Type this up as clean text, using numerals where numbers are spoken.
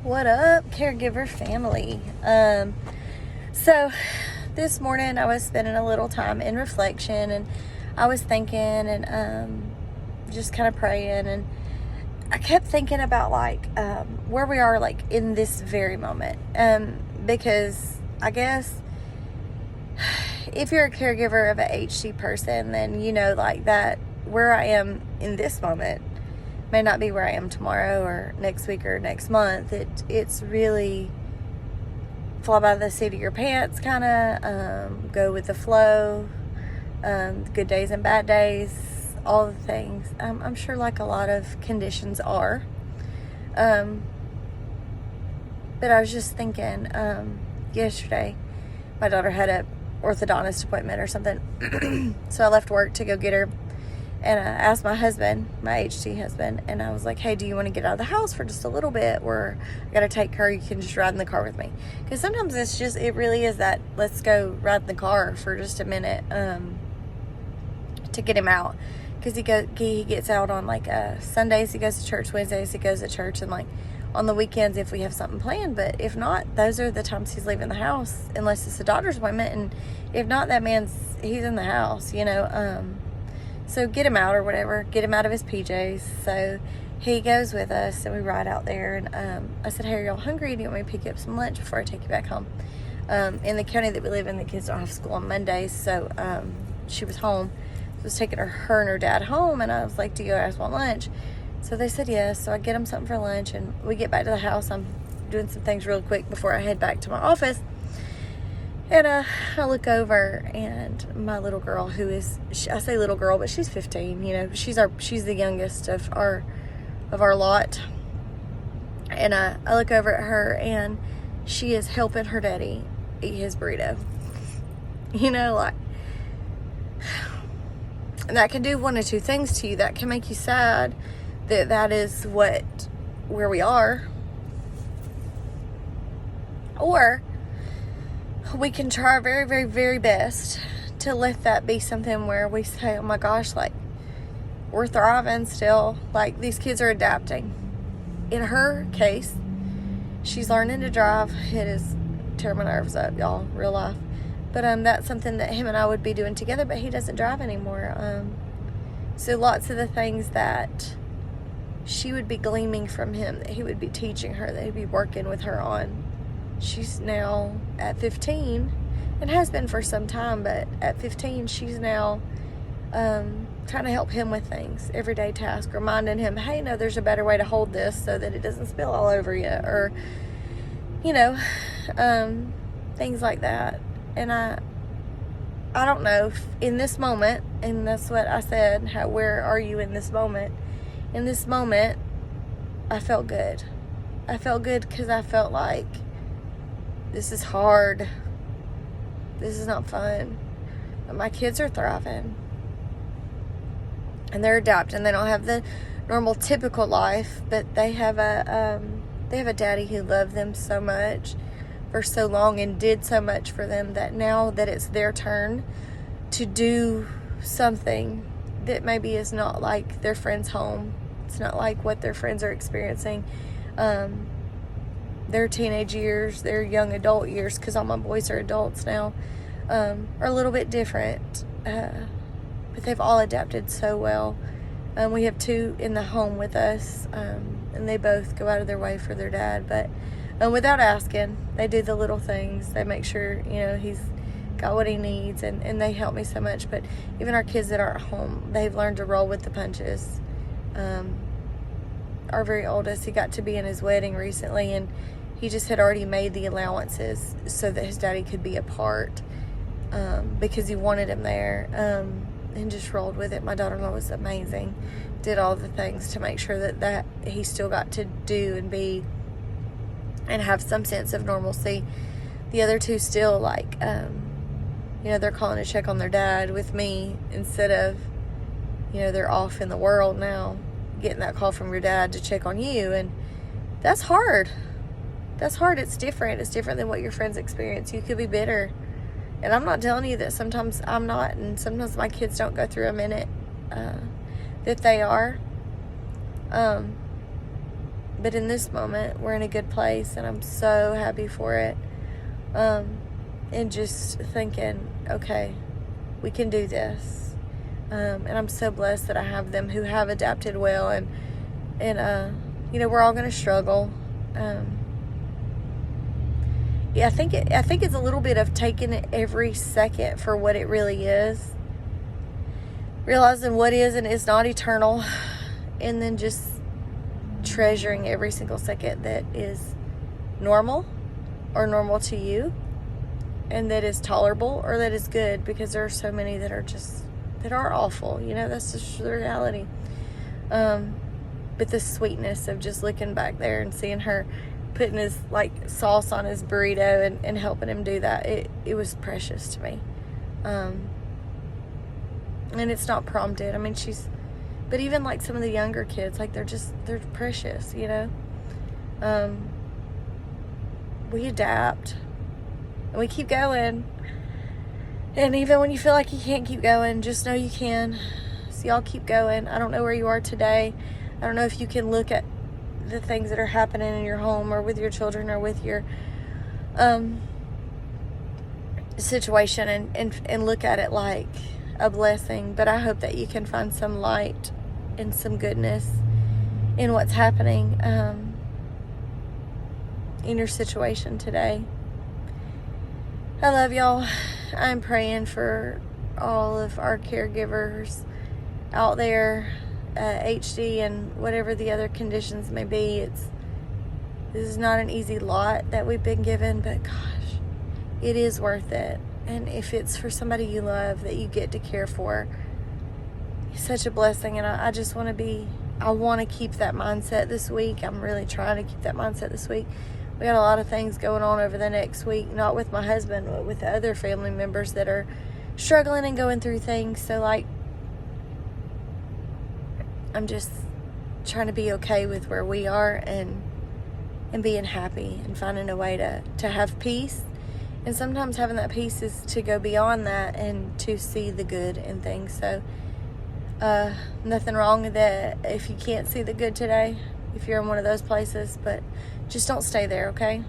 What up, caregiver family? So this morning I was spending a little time in reflection, and I was thinking and just kind of praying, and I kept thinking about where we are in this very moment. Because I guess if you're a caregiver of an HD person, then you know that where I am in this moment may not be where I am tomorrow or next week or next month. It's really fly by the seat of your pants, kind of go with the flow, good days and bad days, all the things. I'm sure like a lot of conditions are. But I was just thinking, yesterday my daughter had a orthodontist appointment or something. So I left work to go get her. And I asked my husband, my HD husband, and I was like, hey, do you want to get out of the house for just a little bit? Or I got to take her, you can just ride in the car with me. Because sometimes it really is that, let's go ride in the car for just a minute to get him out. Because he gets out on Sundays, he goes to church, Wednesdays he goes to church, and on the weekends if we have something planned. But if not, those are the times he's leaving the house, unless it's a doctor's appointment. And if not, he's in the house, So get him out or whatever, get him out of his PJs. So he goes with us and we ride out there. And I said, hey, are y'all hungry? Do you want me to pick you up some lunch before I take you back home? In the county that we live in, the kids don't have school on Mondays. So she was home. I was taking her and her dad home. And I was like, do you guys want lunch? So they said yes. So I get them something for lunch. And we get back to the house. I'm doing some things real quick before I head back to my office. And I look over, and my little girl, I say little girl, but she's 15. She's the youngest of our lot. And I look over at her, and she is helping her daddy eat his burrito. And that can do one of two things to you. That can make you sad that is where we are, or we can try our very, very, very best to let that be something where we say, oh my gosh, we're thriving still. These kids are adapting. In her case, she's learning to drive. It is tearing my nerves up, y'all, real life. But that's something that him and I would be doing together, but he doesn't drive anymore. So lots of the things that she would be gleaming from him, that he would be teaching her, that he'd be working with her on. She's now at 15 and has been for some time, but at 15 she's now trying to help him with things, everyday tasks, reminding him, hey, no, there's a better way to hold this so that it doesn't spill all over you, or things like that. And I don't know if in this moment, and that's what I said, where are you in this moment? In this moment, I felt good. I felt good because I felt like this is hard. This is not fun. But my kids are thriving. And they're adapting. They don't have the normal, typical life, but they have a daddy who loved them so much for so long and did so much for them, that now that it's their turn to do something that maybe is not like their friend's home. It's not like what their friends are experiencing. Their teenage years, their young adult years, because all my boys are adults now, are a little bit different. But they've all adapted so well. We have 2 in the home with us, and they both go out of their way for their dad. But without asking, they do the little things. They make sure, he's got what he needs, and they help me so much. But even our kids that aren't home, they've learned to roll with the punches. Our very oldest, he got to be in his wedding recently, and he just had already made the allowances so that his daddy could be a part, because he wanted him there, and just rolled with it. My daughter-in-law was amazing. Did all the things to make sure that he still got to do and be and have some sense of normalcy. The other 2 still they're calling to check on their dad with me instead of, they're off in the world now, getting that call from your dad to check on you. And that's hard. That's hard. It's different. It's different than what your friends experience. You could be bitter. And I'm not telling you that sometimes I'm not, and sometimes my kids don't go through a minute that they are. But in this moment, we're in a good place, and I'm so happy for it. And just thinking, okay, we can do this. And I'm so blessed that I have them who have adapted well, and we're all going to struggle. Yeah, I think it's a little bit of taking it every second for what it really is, realizing what is and is not eternal, and then just treasuring every single second that is normal or normal to you, and that is tolerable or that is good, because there are so many that are awful. That's just the reality. But the sweetness of just looking back there and seeing her putting his sauce on his burrito and helping him do that, it was precious to me. And it's not prompted. I mean, but even some of the younger kids, they're precious, we adapt and we keep going. And even when you feel like you can't keep going, just know you can. So y'all keep going. I don't know where you are today. I don't know if you can look at the things that are happening in your home or with your children or with your situation and look at it like a blessing. But I hope that you can find some light and some goodness in what's happening in your situation today. I love y'all. I'm praying for all of our caregivers out there, HD and whatever the other conditions may be. This is not an easy lot that we've been given, but gosh, it is worth it. And if it's for somebody you love that you get to care for, it's such a blessing. And I just want to keep that mindset this week. I'm really trying to keep that mindset this week. We got a lot of things going on over the next week, not with my husband, but with the other family members that are struggling and going through things. So I'm just trying to be okay with where we are and being happy and finding a way to have peace. And sometimes having that peace is to go beyond that and to see the good in things. So nothing wrong with that if you can't see the good today, if you're in one of those places, but just don't stay there, okay?